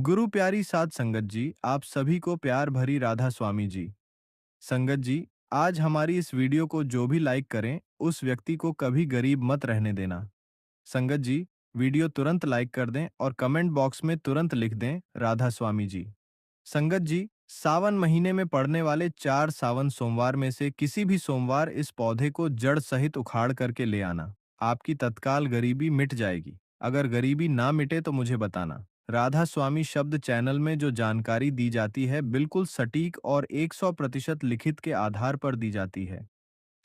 गुरु प्यारी साध संगत जी, आप सभी को प्यार भरी राधा स्वामी जी। संगत जी, आज हमारी इस वीडियो को जो भी लाइक करें, उस व्यक्ति को कभी गरीब मत रहने देना। संगत जी, वीडियो तुरंत लाइक कर दें और कमेंट बॉक्स में तुरंत लिख दें राधा स्वामी जी। संगत जी, सावन महीने में पड़ने वाले 4 सावन सोमवार में से किसी भी सोमवार इस पौधे को जड़ सहित उखाड़ करके ले आना। आपकी तत्काल गरीबी मिट जाएगी। अगर गरीबी ना मिटे तो मुझे बताना। राधा स्वामी शब्द चैनल में जो जानकारी दी जाती है बिल्कुल सटीक और 100% लिखित के आधार पर दी जाती है।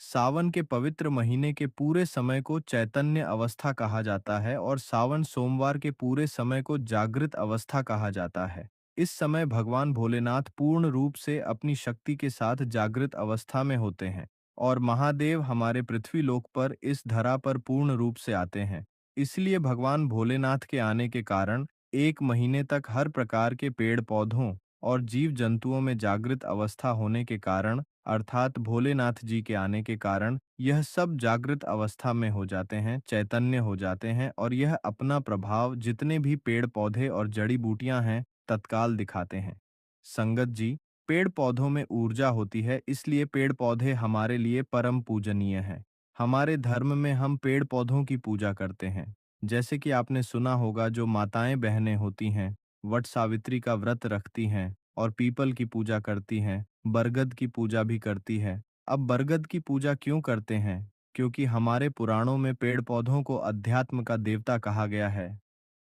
सावन के पवित्र महीने के पूरे समय को चैतन्य अवस्था कहा जाता है और सावन सोमवार के पूरे समय को जागृत अवस्था कहा जाता है। इस समय भगवान भोलेनाथ पूर्ण रूप से अपनी शक्ति के साथ जागृत अवस्था में होते हैं और महादेव हमारे पृथ्वी लोक पर इस धरा पर पूर्ण रूप से आते हैं। इसलिए भगवान भोलेनाथ के आने के कारण 1 महीने तक हर प्रकार के पेड़ पौधों और जीव जंतुओं में जागृत अवस्था होने के कारण अर्थात भोलेनाथ जी के आने के कारण यह सब जागृत अवस्था में हो जाते हैं, चैतन्य हो जाते हैं और यह अपना प्रभाव जितने भी पेड़ पौधे और जड़ी बूटियां हैं तत्काल दिखाते हैं। संगत जी, पेड़ पौधों में ऊर्जा होती है, इसलिए पेड़ पौधे हमारे लिए परम पूजनीय हैं। हमारे धर्म में हम पेड़ पौधों की पूजा करते हैं। जैसे कि आपने सुना होगा, जो माताएं बहनें होती हैं वट सावित्री का व्रत रखती हैं और पीपल की पूजा करती हैं, बरगद की पूजा भी करती है। अब बरगद की पूजा क्यों करते हैं? क्योंकि हमारे पुराणों में पेड़ पौधों को अध्यात्म का देवता कहा गया है।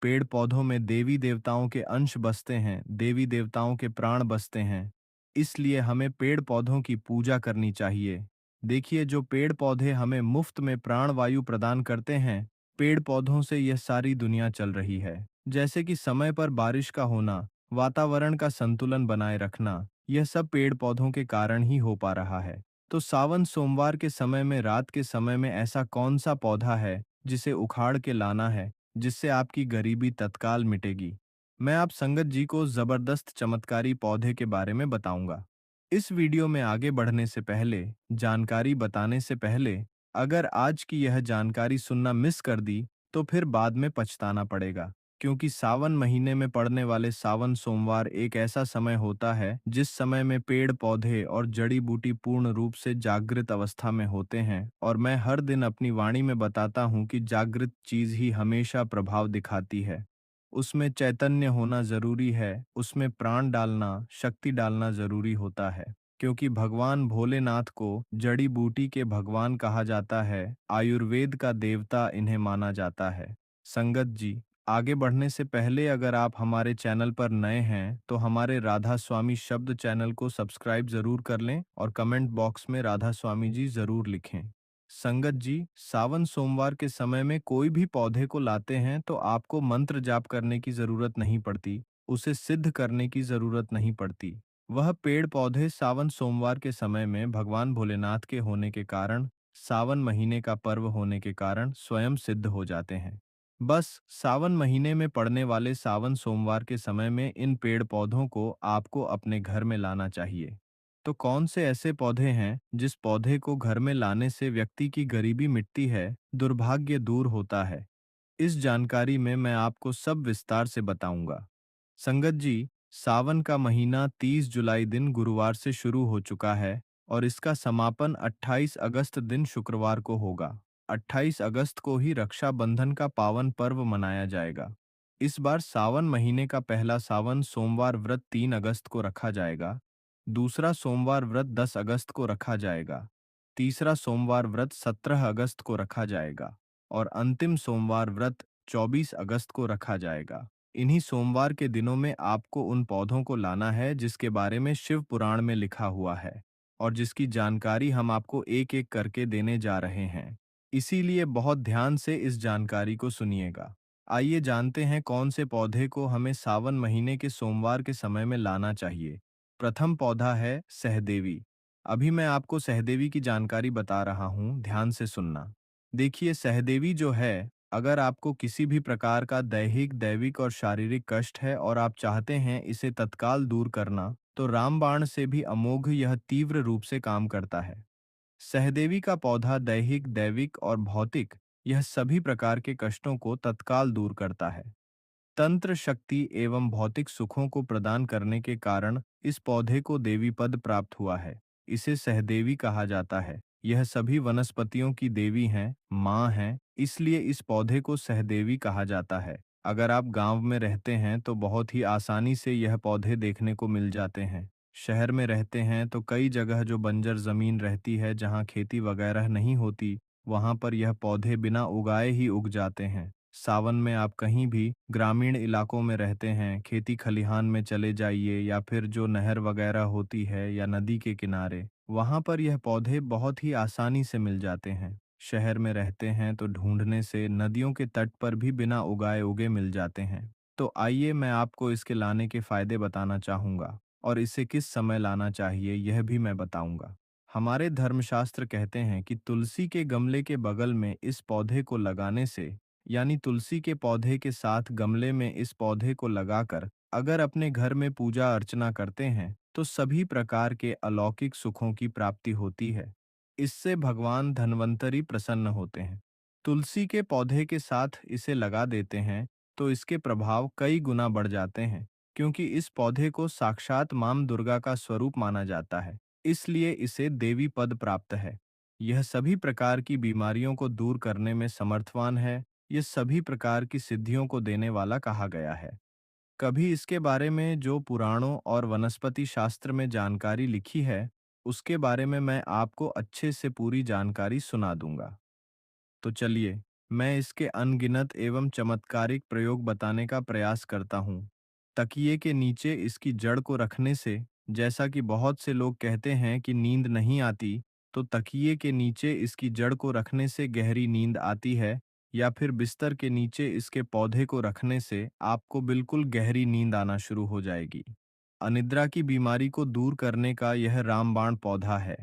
पेड़ पौधों में देवी देवताओं के अंश बसते हैं, देवी देवताओं के प्राण बसते हैं। इसलिए हमें पेड़ पौधों की पूजा करनी चाहिए। देखिए, जो पेड़ पौधे हमें मुफ्त में प्राण वायु प्रदान करते हैं, पेड़ पौधों से यह सारी दुनिया चल रही है। जैसे कि समय पर बारिश का होना, वातावरण का संतुलन बनाए रखना, यह सब पेड़ पौधों के कारण ही हो पा रहा है। तो सावन सोमवार के समय में रात के समय में ऐसा कौन सा पौधा है जिसे उखाड़ के लाना है, जिससे आपकी गरीबी तत्काल मिटेगी? मैं आप संगत जी को जबरदस्त चमत्कारी पौधे के बारे में बताऊंगा। इस वीडियो में आगे बढ़ने से पहले, जानकारी बताने से पहले, अगर आज की यह जानकारी सुनना मिस कर दी तो फिर बाद में पछताना पड़ेगा। क्योंकि सावन महीने में पड़ने वाले सावन सोमवार एक ऐसा समय होता है जिस समय में पेड़ पौधे और जड़ी बूटी पूर्ण रूप से जागृत अवस्था में होते हैं, और मैं हर दिन अपनी वाणी में बताता हूँ कि जागृत चीज ही हमेशा प्रभाव दिखाती है। उसमें चैतन्य होना जरूरी है, उसमें प्राण डालना, शक्ति डालना जरूरी होता है। क्योंकि भगवान भोलेनाथ को जड़ी बूटी के भगवान कहा जाता है, आयुर्वेद का देवता इन्हें माना जाता है। संगत जी, आगे बढ़ने से पहले अगर आप हमारे चैनल पर नए हैं तो हमारे राधा स्वामी शब्द चैनल को सब्सक्राइब जरूर कर लें और कमेंट बॉक्स में राधा स्वामी जी जरूर लिखें। संगत जी, सावन सोमवार के समय में कोई भी पौधे को लाते हैं तो आपको मंत्र जाप करने की जरूरत नहीं पड़ती, उसे सिद्ध करने की जरूरत नहीं पड़ती। वह पेड़ पौधे सावन सोमवार के समय में भगवान भोलेनाथ के होने के कारण, सावन महीने का पर्व होने के कारण स्वयं सिद्ध हो जाते हैं। बस सावन महीने में पड़ने वाले सावन सोमवार के समय में इन पेड़ पौधों को आपको अपने घर में लाना चाहिए। तो कौन से ऐसे पौधे हैं जिस पौधे को घर में लाने से व्यक्ति की गरीबी मिटती है, दुर्भाग्य दूर होता है? इस जानकारी में मैं आपको सब विस्तार से बताऊंगा। संगत जी, सावन का महीना 30 जुलाई दिन गुरुवार से शुरू हो चुका है और इसका समापन 28 अगस्त दिन शुक्रवार को होगा। 28 अगस्त को ही रक्षाबंधन का पावन पर्व मनाया जाएगा। इस बार सावन महीने का पहला सावन सोमवार व्रत 3 अगस्त को रखा जाएगा। दूसरा सोमवार व्रत 10 अगस्त को रखा जाएगा। तीसरा सोमवार व्रत 17 अगस्त को रखा जाएगा और अंतिम सोमवार व्रत 24 अगस्त को रखा जाएगा। इन्हीं सोमवार के दिनों में आपको उन पौधों को लाना है जिसके बारे में शिव पुराण में लिखा हुआ है और जिसकी जानकारी हम आपको एक एक करके देने जा रहे हैं। इसीलिए बहुत ध्यान से इस जानकारी को सुनिएगा। आइए जानते हैं कौन से पौधे को हमें सावन महीने के सोमवार के समय में लाना चाहिए। प्रथम पौधा है सहदेवी। अभी मैं आपको सहदेवी की जानकारी बता रहा हूँ, ध्यान से सुनना। देखिए, सहदेवी जो है, अगर आपको किसी भी प्रकार का दैहिक, दैविक और शारीरिक कष्ट है और आप चाहते हैं इसे तत्काल दूर करना, तो रामबाण से भी अमोघ यह तीव्र रूप से काम करता है। सहदेवी का पौधा दैहिक, दैविक और भौतिक यह सभी प्रकार के कष्टों को तत्काल दूर करता है। तंत्र शक्ति एवं भौतिक सुखों को प्रदान करने के कारण इस पौधे को देवी पद प्राप्त हुआ है। इसे सहदेवी कहा जाता है। यह सभी वनस्पतियों की देवी हैं, माँ हैं, इसलिए इस पौधे को सहदेवी कहा जाता है। अगर आप गांव में रहते हैं तो बहुत ही आसानी से यह पौधे देखने को मिल जाते हैं। शहर में रहते हैं तो कई जगह जो बंजर जमीन रहती है, जहाँ खेती वगैरह नहीं होती, वहां पर यह पौधे बिना उगाए ही उग जाते हैं। सावन में आप कहीं भी ग्रामीण इलाकों में रहते हैं, खेती खलिहान में चले जाइए या फिर जो नहर वगैरह होती है या नदी के किनारे, वहां पर यह पौधे बहुत ही आसानी से मिल जाते हैं। शहर में रहते हैं तो ढूंढने से नदियों के तट पर भी बिना उगाए उगे मिल जाते हैं। तो आइए मैं आपको इसके लाने के फायदे बताना चाहूंगा और इसे किस समय लाना चाहिए यह भी मैं बताऊंगा। हमारे धर्मशास्त्र कहते हैं कि तुलसी के गमले के बगल में इस पौधे को लगाने से, यानी तुलसी के पौधे के साथ गमले में इस पौधे को लगाकर अगर अपने घर में पूजा अर्चना करते हैं तो सभी प्रकार के अलौकिक सुखों की प्राप्ति होती है। इससे भगवान धन्वंतरी प्रसन्न होते हैं। तुलसी के पौधे के साथ इसे लगा देते हैं तो इसके प्रभाव कई गुना बढ़ जाते हैं, क्योंकि इस पौधे को साक्षात मां दुर्गा का स्वरूप माना जाता है, इसलिए इसे देवी पद प्राप्त है। यह सभी प्रकार की बीमारियों को दूर करने में समर्थवान है। ये सभी प्रकार की सिद्धियों को देने वाला कहा गया है। कभी इसके बारे में जो पुराणों और वनस्पति शास्त्र में जानकारी लिखी है, उसके बारे में मैं आपको अच्छे से पूरी जानकारी सुना दूंगा। तो चलिए, मैं इसके अनगिनत एवं चमत्कारिक प्रयोग बताने का प्रयास करता हूँ। तकिए के नीचे इसकी जड़ को रखने से, जैसा कि बहुत से लोग कहते हैं कि नींद नहीं आती, तो तकिए के नीचे इसकी जड़ को रखने से गहरी नींद आती है, या फिर बिस्तर के नीचे इसके पौधे को रखने से आपको बिल्कुल गहरी नींद आना शुरू हो जाएगी। अनिद्रा की बीमारी को दूर करने का यह रामबाण पौधा है।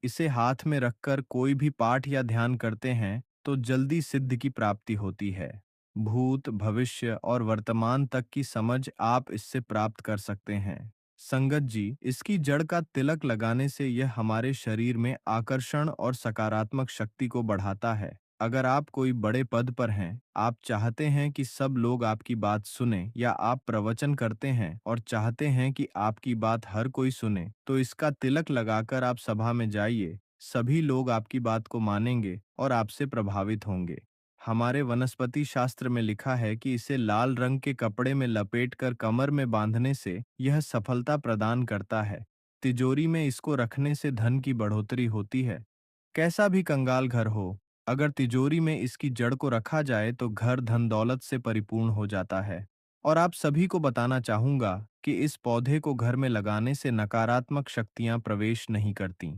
इसे हाथ में रखकर कोई भी पाठ या ध्यान करते हैं तो जल्दी सिद्ध की प्राप्ति होती है। भूत, भविष्य और वर्तमान तक की समझ आप इससे प्राप्त कर सकते हैं। संगत जी, इसकी जड़ का तिलक लगाने से यह हमारे शरीर में आकर्षण और सकारात्मक शक्ति को बढ़ाता है। अगर आप कोई बड़े पद पर हैं, आप चाहते हैं कि सब लोग आपकी बात सुने, या आप प्रवचन करते हैं और चाहते हैं कि आपकी बात हर कोई सुने, तो इसका तिलक लगाकर आप सभा में जाइए। सभी लोग आपकी बात को मानेंगे और आपसे प्रभावित होंगे। हमारे वनस्पति शास्त्र में लिखा है कि इसे लाल रंग के कपड़े में लपेटकर कमर में बांधने से यह सफलता प्रदान करता है। तिजोरी में इसको रखने से धन की बढ़ोतरी होती है। कैसा भी कंगाल घर हो, अगर तिजोरी में इसकी जड़ को रखा जाए तो घर धन दौलत से परिपूर्ण हो जाता है। और आप सभी को बताना चाहूंगा कि इस पौधे को घर में लगाने से नकारात्मक शक्तियां प्रवेश नहीं करती।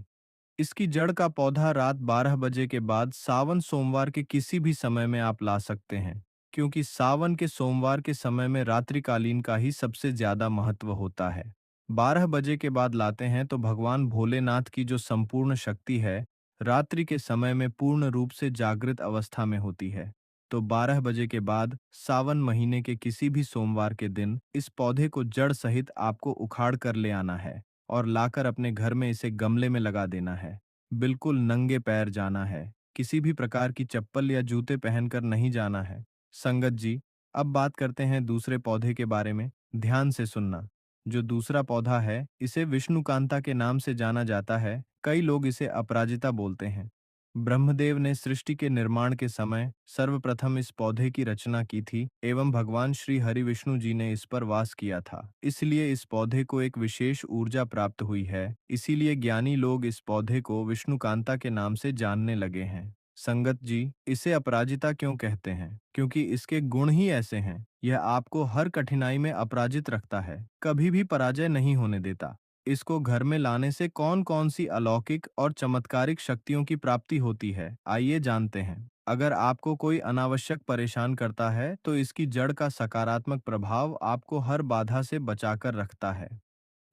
इसकी जड़ का पौधा रात 12 बजे के बाद सावन सोमवार के किसी भी समय में आप ला सकते हैं, क्योंकि सावन के सोमवार के समय में रात्रिकालीन का ही सबसे ज्यादा महत्व होता है। 12 बजे के बाद लाते हैं तो भगवान भोलेनाथ की जो संपूर्ण शक्ति है, रात्रि के समय में पूर्ण रूप से जागृत अवस्था में होती है। तो 12 बजे के बाद सावन महीने के किसी भी सोमवार के दिन इस पौधे को जड़ सहित आपको उखाड़ कर ले आना है और लाकर अपने घर में इसे गमले में लगा देना है। बिल्कुल नंगे पैर जाना है, किसी भी प्रकार की चप्पल या जूते पहनकर नहीं जाना है। संगत जी, अब बात करते हैं दूसरे पौधे के बारे में। ध्यान से सुनना। जो दूसरा पौधा है, इसे विष्णुकांता के नाम से जाना जाता है। कई लोग इसे अपराजिता बोलते हैं। ब्रह्मदेव ने सृष्टि के निर्माण के समय सर्वप्रथम इस पौधे की रचना की थी एवं भगवान श्री हरि विष्णु जी ने इस पर वास किया था। इसलिए इस पौधे को एक विशेष ऊर्जा प्राप्त हुई है। इसीलिए ज्ञानी लोग इस पौधे को विष्णुकांता के नाम से जानने लगे हैं। संगत जी, इसे अपराजिता क्यों कहते हैं? क्योंकि इसके गुण ही ऐसे हैं। यह आपको हर कठिनाई में अपराजित रखता है, कभी भी पराजय नहीं होने देता। इसको घर में लाने से कौन कौन सी अलौकिक और चमत्कारिक शक्तियों की प्राप्ति होती है, आइए जानते हैं। अगर आपको कोई अनावश्यक परेशान करता है तो इसकी जड़ का सकारात्मक प्रभाव आपको हर बाधा से बचाकर रखता है।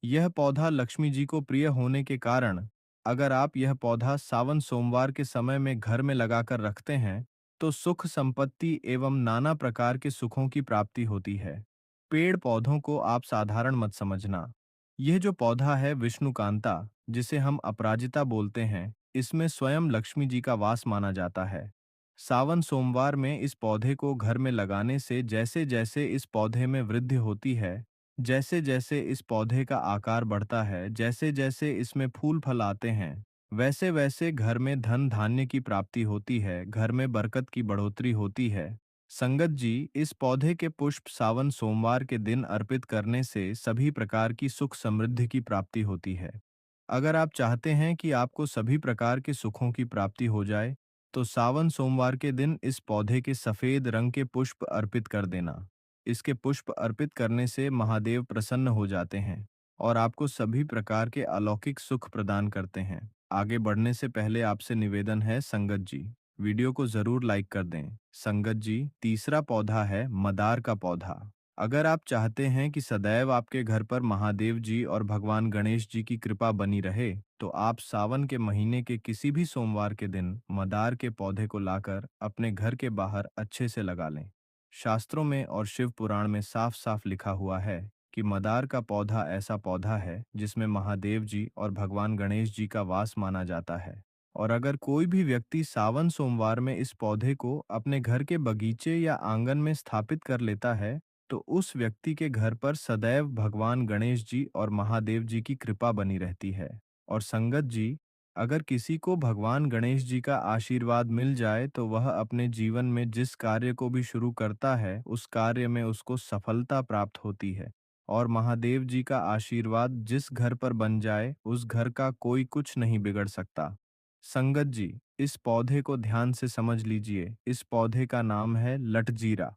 यह पौधा लक्ष्मी जी को प्रिय होने के कारण अगर आप यह पौधा सावन सोमवार के समय में घर में लगाकर रखते हैं तो सुख संपत्ति एवं नाना प्रकार के सुखों की प्राप्ति होती है। पेड़ पौधों को आप साधारण मत समझना। यह जो पौधा है विष्णुकांता, जिसे हम अपराजिता बोलते हैं, इसमें स्वयं लक्ष्मी जी का वास माना जाता है। सावन सोमवार में इस पौधे को घर में लगाने से जैसे जैसे इस पौधे में वृद्धि होती है, जैसे जैसे इस पौधे का आकार बढ़ता है, जैसे जैसे इसमें फूल फल आते हैं, वैसे वैसे घर में धन धान्य की प्राप्ति होती है, घर में बरकत की बढ़ोतरी होती है। संगत जी, इस पौधे के पुष्प सावन सोमवार के दिन अर्पित करने से सभी प्रकार की सुख समृद्धि की प्राप्ति होती है। अगर आप चाहते हैं कि आपको सभी प्रकार के सुखों की प्राप्ति हो जाए, तो सावन सोमवार के दिन इस पौधे के सफेद रंग के पुष्प अर्पित कर देना। इसके पुष्प अर्पित करने से महादेव प्रसन्न हो जाते हैं और आपको सभी प्रकार के अलौकिक सुख प्रदान करते हैं। आगे बढ़ने से पहले आपसे निवेदन है संगत जी, वीडियो को जरूर लाइक कर दें। संगत जी, तीसरा पौधा है मदार का पौधा। अगर आप चाहते हैं कि सदैव आपके घर पर महादेव जी और भगवान गणेश जी की कृपा बनी रहे, तो आप सावन के महीने के किसी भी सोमवार के दिन मदार के पौधे को लाकर अपने घर के बाहर अच्छे से लगा लें। शास्त्रों में और शिव पुराण में साफ साफ लिखा हुआ है कि मदार का पौधा ऐसा पौधा है जिसमें महादेव जी और भगवान गणेश जी का वास माना जाता है। और अगर कोई भी व्यक्ति सावन सोमवार में इस पौधे को अपने घर के बगीचे या आंगन में स्थापित कर लेता है, तो उस व्यक्ति के घर पर सदैव भगवान गणेश जी और महादेव जी की कृपा बनी रहती है। और संगत जी, अगर किसी को भगवान गणेश जी का आशीर्वाद मिल जाए तो वह अपने जीवन में जिस कार्य को भी शुरू करता है, उस कार्य में उसको सफलता प्राप्त होती है। और महादेव जी का आशीर्वाद जिस घर पर बन जाए, उस घर का कोई कुछ नहीं बिगड़ सकता। संगत जी, इस पौधे को ध्यान से समझ लीजिए। इस पौधे का नाम है लटजीरा।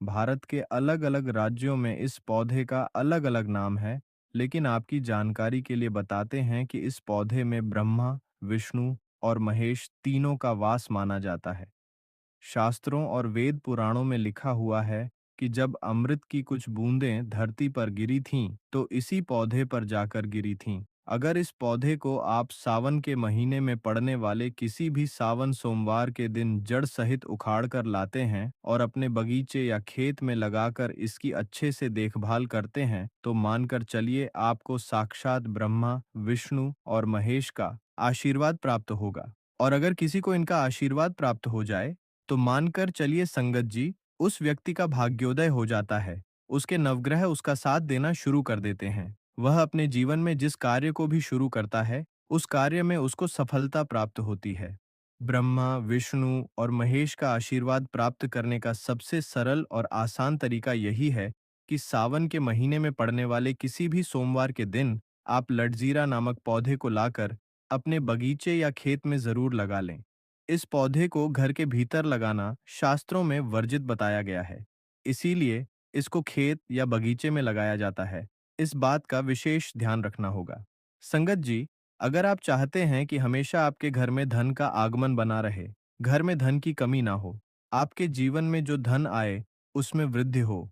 भारत के अलग-अलग राज्यों में इस पौधे का अलग-अलग नाम है, लेकिन आपकी जानकारी के लिए बताते हैं कि इस पौधे में ब्रह्मा, विष्णु और महेश तीनों का वास माना जाता है। शास्त्रों और वेद पुराणों में लिखा हुआ है कि जब अमृत की कुछ बूंदें धरती पर गिरी थीं, तो इसी पौधे पर जाकर गिरी थीं। अगर इस पौधे को आप सावन के महीने में पड़ने वाले किसी भी सावन सोमवार के दिन जड़ सहित उखाड़ कर लाते हैं और अपने बगीचे या खेत में लगाकर इसकी अच्छे से देखभाल करते हैं, तो मानकर चलिए आपको साक्षात ब्रह्मा, विष्णु और महेश का आशीर्वाद प्राप्त होगा। और अगर किसी को इनका आशीर्वाद प्राप्त हो जाए, तो मानकर चलिए संगत जी, उस व्यक्ति का भाग्योदय हो जाता है। उसके नवग्रह उसका साथ देना शुरू कर देते हैं। वह अपने जीवन में जिस कार्य को भी शुरू करता है, उस कार्य में उसको सफलता प्राप्त होती है। ब्रह्मा, विष्णु और महेश का आशीर्वाद प्राप्त करने का सबसे सरल और आसान तरीका यही है कि सावन के महीने में पड़ने वाले किसी भी सोमवार के दिन आप लटजीरा नामक पौधे को लाकर अपने बगीचे या खेत में जरूर लगा लें। इस पौधे को घर के भीतर लगाना शास्त्रों में वर्जित बताया गया है, इसीलिए इसको खेत या बगीचे में लगाया जाता है। इस बात का विशेष ध्यान रखना होगा। संगत जी, अगर आप चाहते हैं कि हमेशा आपके घर में धन का आगमन बना रहे, घर में धन की कमी ना हो, आपके जीवन में जो धन आए उसमें वृद्धि हो,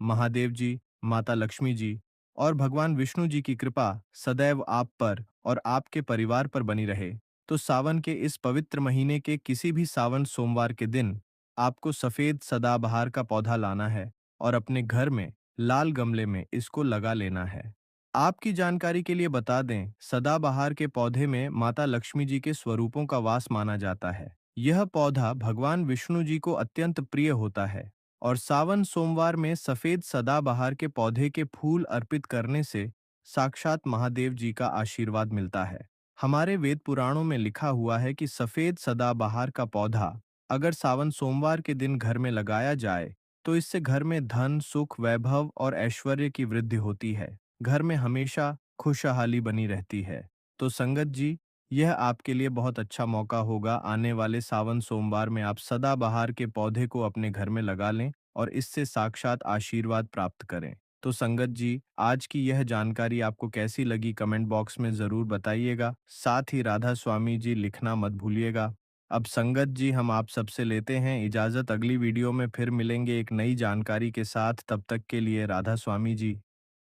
महादेव जी, माता लक्ष्मी जी और भगवान विष्णु जी की कृपा सदैव आप पर और आपके परिवार पर बनी रहे, तो सावन के इस पवित्र महीने के किसी भी सावन सोमवार के दिन आपको सफेद सदाबहार का पौधा लाना है और अपने घर में लाल गमले में इसको लगा लेना है। आपकी जानकारी के लिए बता दें, सदाबहार के पौधे में माता लक्ष्मी जी के स्वरूपों का वास माना जाता है। यह पौधा भगवान विष्णु जी को अत्यंत प्रिय होता है और सावन सोमवार में सफेद सदाबहार के पौधे के फूल अर्पित करने से साक्षात महादेव जी का आशीर्वाद मिलता है। हमारे वेद पुराणों में लिखा हुआ है कि सफेद सदाबहार का पौधा अगर सावन सोमवार के दिन घर में लगाया जाए, तो इससे घर में धन, सुख, वैभव और ऐश्वर्य की वृद्धि होती है। घर में हमेशा खुशहाली बनी रहती है। तो संगत जी, यह आपके लिए बहुत अच्छा मौका होगा। आने वाले सावन सोमवार में आप सदाबहार के पौधे को अपने घर में लगा लें और इससे साक्षात आशीर्वाद प्राप्त करें। तो संगत जी, आज की यह जानकारी आपको कैसी लगी कमेंट बॉक्स में ज़रूर बताइएगा। साथ ही राधा स्वामी जी लिखना मत भूलिएगा। अब संगत जी, हम आप सबसे लेते हैं इजाज़त। अगली वीडियो में फिर मिलेंगे एक नई जानकारी के साथ। तब तक के लिए राधा स्वामी जी।